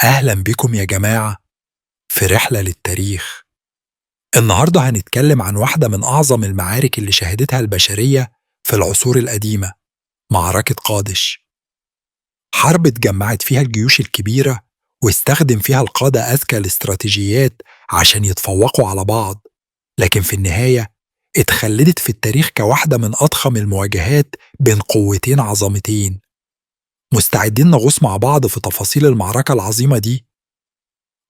أهلا بكم يا جماعة في رحلة للتاريخ. النهاردة هنتكلم عن واحدة من أعظم المعارك اللي شهدتها البشرية في العصور القديمة، معركة قادش. حرب اتجمعت فيها الجيوش الكبيرة واستخدم فيها القادة أذكى الاستراتيجيات عشان يتفوقوا على بعض، لكن في النهاية اتخلدت في التاريخ كواحدة من أضخم المواجهات بين قوتين عظمتين. مستعدين نغوص مع بعض في تفاصيل المعركة العظيمة دي؟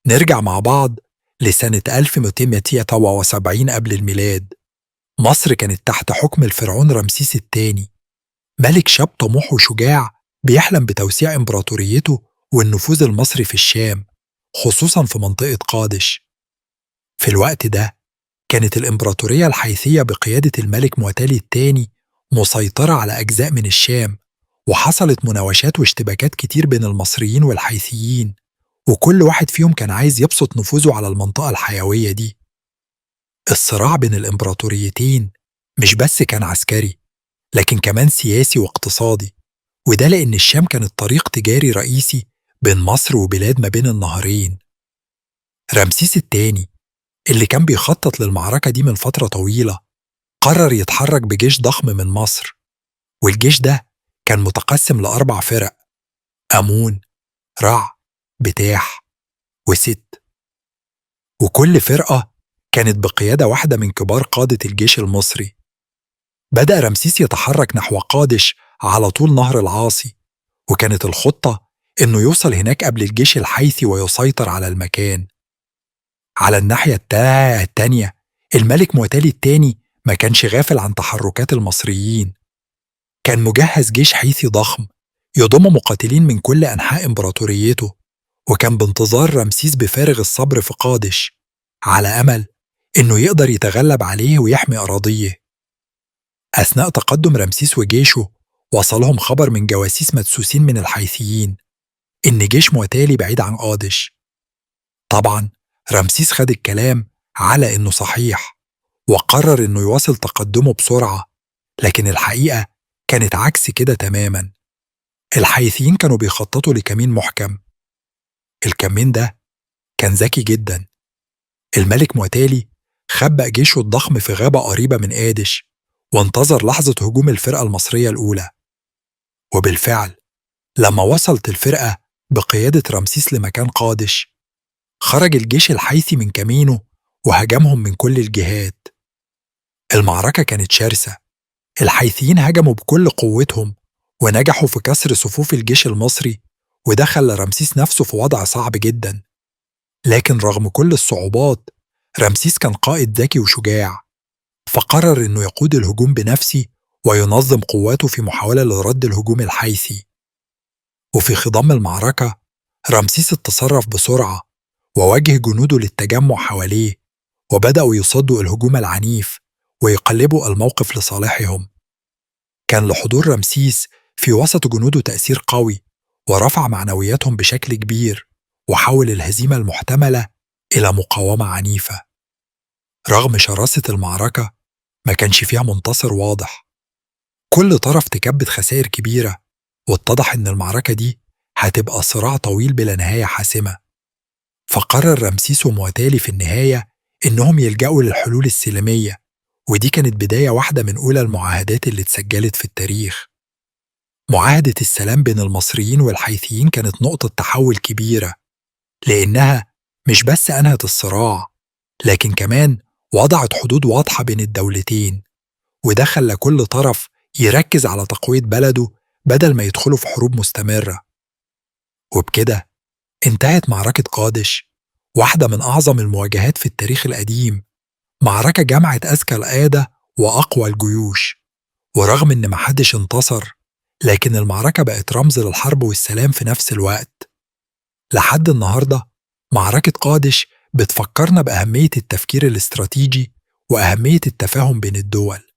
نرجع مع بعض لسنة 1277 قبل الميلاد. مصر كانت تحت حكم الفرعون رمسيس الثاني، ملك شاب طموح وشجاع بيحلم بتوسيع إمبراطوريته والنفوذ المصري في الشام، خصوصا في منطقة قادش. في الوقت ده كانت الإمبراطورية الحيثية بقيادة الملك معتلي الثاني مسيطرة على أجزاء من الشام، وحصلت مناوشات واشتباكات كتير بين المصريين والحيثيين، وكل واحد فيهم كان عايز يبسط نفوذه على المنطقة الحيوية دي. الصراع بين الإمبراطوريتين مش بس كان عسكري، لكن كمان سياسي واقتصادي، وده لأن الشام كانت طريق تجاري رئيسي بين مصر وبلاد ما بين النهرين. رمسيس الثاني اللي كان بيخطط للمعركة دي من فترة طويلة قرر يتحرك بجيش ضخم من مصر، والجيش ده كان متقسم ل4 فرق: أمون، رع، بتاح، وست. وكل فرقة كانت بقيادة واحدة من كبار قادة الجيش المصري. بدأ رمسيس يتحرك نحو قادش على طول نهر العاصي، وكانت الخطة إنه يوصل هناك قبل الجيش الحيثي ويسيطر على المكان. على الناحية التانية الملك معتلي الثاني ما كانش غافل عن تحركات المصريين. كان مجهز جيش حيثي ضخم يضم مقاتلين من كل أنحاء إمبراطوريته، وكان بانتظار رمسيس بفارغ الصبر في قادش على أمل إنه يقدر يتغلب عليه ويحمي أراضيه. أثناء تقدم رمسيس وجيشه وصلهم خبر من جواسيس مدسوسين من الحيثيين إن جيش معتالي بعيد عن قادش. طبعا رمسيس خد الكلام على إنه صحيح وقرر إنه يواصل تقدمه بسرعة، لكن الحقيقة كانت عكس كده تماما. الحيثيين كانوا بيخططوا لكمين محكم. الكمين ده كان ذكي جدا. الملك معتالي خبأ جيشه الضخم في غابة قريبة من قادش وانتظر لحظة هجوم الفرقة المصرية الأولى. وبالفعل لما وصلت الفرقة بقيادة رمسيس لمكان قادش، خرج الجيش الحيثي من كمينه وهجمهم من كل الجهات. المعركة كانت شرسة. الحيثيين هجموا بكل قوتهم ونجحوا في كسر صفوف الجيش المصري، وده خلى رمسيس نفسه في وضع صعب جدا. لكن رغم كل الصعوبات رمسيس كان قائد ذكي وشجاع، فقرر إنه يقود الهجوم بنفسه وينظم قواته في محاولة لرد الهجوم الحيثي. وفي خضم المعركة رمسيس اتصرف بسرعة ووجه جنوده للتجمع حواليه، وبدأوا يصدوا الهجوم العنيف ويقلبوا الموقف لصالحهم. كان لحضور رمسيس في وسط جنوده تأثير قوي، ورفع معنوياتهم بشكل كبير، وحول الهزيمة المحتملة إلى مقاومة عنيفة. رغم شراسة المعركة ما كانش فيها منتصر واضح. كل طرف تكبد خسائر كبيرة، واتضح إن المعركة دي هتبقى صراع طويل بلا نهاية حاسمة. فقرر رمسيس ومعتالي في النهاية إنهم يلجأوا للحلول السلمية، ودي كانت بداية واحدة من أولى المعاهدات اللي اتسجلت في التاريخ. معاهدة السلام بين المصريين والحيثيين كانت نقطة تحول كبيرة، لأنها مش بس أنهت الصراع، لكن كمان وضعت حدود واضحة بين الدولتين، وده خلى كل طرف يركز على تقوية بلده بدل ما يدخلوا في حروب مستمرة. وبكده انتهت معركة قادش، واحدة من أعظم المواجهات في التاريخ القديم، معركة جمعت أذكى القادة وأقوى الجيوش. ورغم إن محدش انتصر، لكن المعركة بقت رمز للحرب والسلام في نفس الوقت. لحد النهاردة معركة قادش بتفكرنا بأهمية التفكير الاستراتيجي وأهمية التفاهم بين الدول.